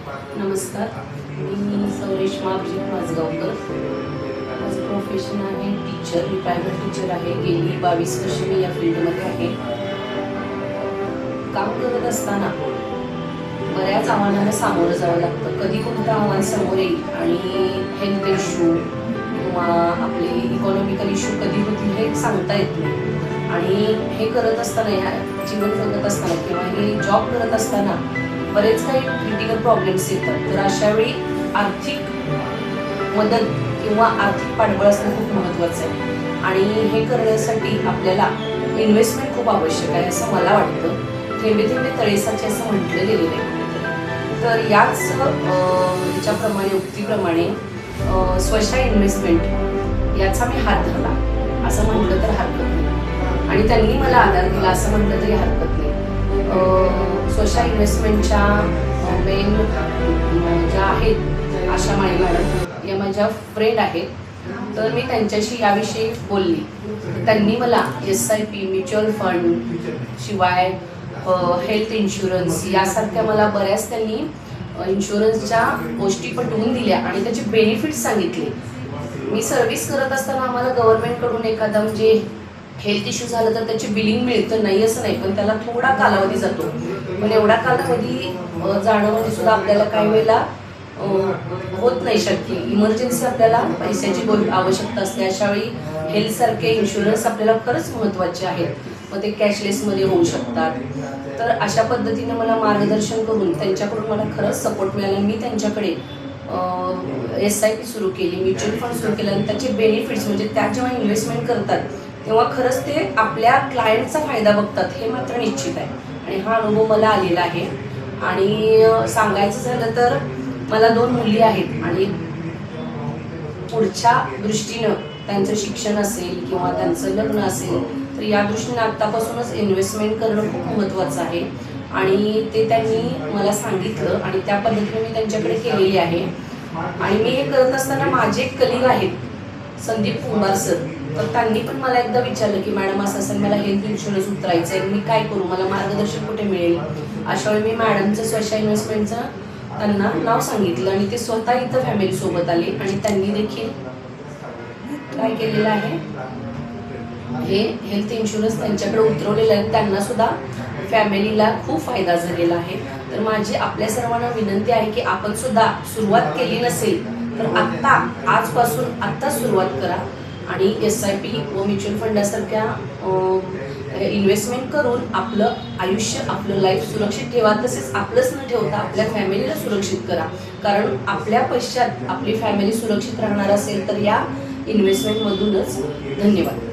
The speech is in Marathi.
नमस्कार, मी सौरेश्मा अभिजित माझगावकर. माझं प्रोफेशन आहे टीचर. मी प्रायव्हेट टीचर आहे. गेली 22 वर्ष मी या फील्डमध्ये आहे. काम करत असताना बऱ्याच आव्हानांना सामोरं जावं लागतं. कधी कोणतं आव्हान समोर येईल आणि हेल्थ इश्यू किंवा आपले इकॉनॉमिकल इश्यू कधी होतील हे सांगता येत नाही. आणि हे करत असताना, ह्या जीवन जगत असताना किंवा हे जॉब करत असताना बरेच काही क्रिटिकल प्रॉब्लेम्स येतात. तर अशा वेळी आर्थिक मदत किंवा आर्थिक पाठबळ असणं खूप महत्त्वाचं आहे. आणि हे करण्यासाठी आपल्याला इन्व्हेस्टमेंट खूप आवश्यक आहे असं मला वाटतं. थेंबे थेंबे तळेसाचे असं म्हटलं गेलेलं आहे. तर याच ह्याच्याप्रमाणे, उक्तीप्रमाणे स्वतः इन्व्हेस्टमेंट याचा मी हात धरला असं म्हटलं तर हरकत नाही. आणि त्यांनी मला आधार दिला असं म्हटलं तरी हरकत नाही. स्वतः इन्व्हेस्टमेंटच्या मेन ज्या आहेत आशा माळी मॅडम, या माझ्या फ्रेंड आहेत. तर मी त्यांच्याशी याविषयी बोलली. त्यांनी मला SIP, म्युच्युअल फंड शिवाय हेल्थ इन्शुरन्स यासारख्या मला बऱ्याच त्यांनी इन्शुरन्सच्या गोष्टी पटवून दिल्या आणि त्याचे बेनिफिट्स सांगितले. मी सर्व्हिस करत असताना आम्हाला गव्हर्नमेंटकडून एखादा म्हणजे हेल्थ इश्यू झालं तर त्याची बिलिंग मिळतं, नाही असं नाही, पण त्याला थोडा कालावधी जातो. पण एवढा कालावधी जाणं म्हणजे सुद्धा आपल्याला काही वेळेला होत नाही शक्य. इमर्जन्सी आपल्याला पैशाची आवश्यकता असते. अशावेळी हेल्थसारखे इन्शुरन्स आपल्याला खरंच महत्त्वाचे आहेत. मग ते कॅशलेसमध्ये होऊ शकतात. तर अशा पद्धतीने मला मार्गदर्शन करून त्यांच्याकडून मला खरंच सपोर्ट मिळाला. मी त्यांच्याकडे SIP सुरू केली, म्युच्युअल फंड सुरू केलं आणि त्याचे बेनिफिट्स म्हणजे त्या जेव्हा इन्व्हेस्टमेंट करतात तेव्हा खरंच ते आपल्या क्लायंटचा फायदा बघतात हे मात्र निश्चित आहे. आणि हा अनुभव मला आलेला आहे. आणि सांगायचं झालं तर मला 2 मुली आहेत आणि पुढच्या दृष्टीनं त्यांचं शिक्षण असेल किंवा त्यांचं लग्न असेल तर या दृष्टीनं आत्तापासूनच इन्व्हेस्टमेंट करणं खूप महत्त्वाचं आहे. आणि ते त्यांनी मला सांगितलं आणि त्या पद्धतीने मी त्यांच्याकडे केलेली आहे. आणि मी हे करत असताना माझे एक कलिग आहेत संदीप कुंभार सर. तर त्यांनी पण मला एकदा विचारलं की मॅडम असं असेल, मला हेल्थ इन्शुरन्स उतरायचं आहे, मी काय करू, मला मार्गदर्शन कुठे मिळेल. अशा वेळी मी मॅडमचं स्वतः इन्व्हेस्टमेंटचं त्यांना नाव सांगितलं आणि ते स्वतः इथं फॅमिलीसोबत आले आणि त्यांनी देखील काय केलेलं आहे, हे हेल्थ इन्शुरन्स त्यांच्याकडे उतरवलेलं आहे. त्यांना सुद्धा फॅमिलीला खूप फायदा झालेला आहे. तर माझी आपल्या सर्वांना विनंती आहे की आपण सुद्धा सुरुवात केली नसेल तर आजपासून आत्ता सुरुवात करा आणि SIP व म्युच्युअल फंडासारख्या इन्व्हेस्टमेंट करून आपलं आयुष्य, आपलं लाईफ सुरक्षित ठेवा. तसेच आपलंच न ठेवता आपल्या फॅमिलीला सुरक्षित करा. कारण आपल्या पश्चात आपली फॅमिली सुरक्षित राहणार असेल तर या इन्व्हेस्टमेंटमधूनच. धन्यवाद.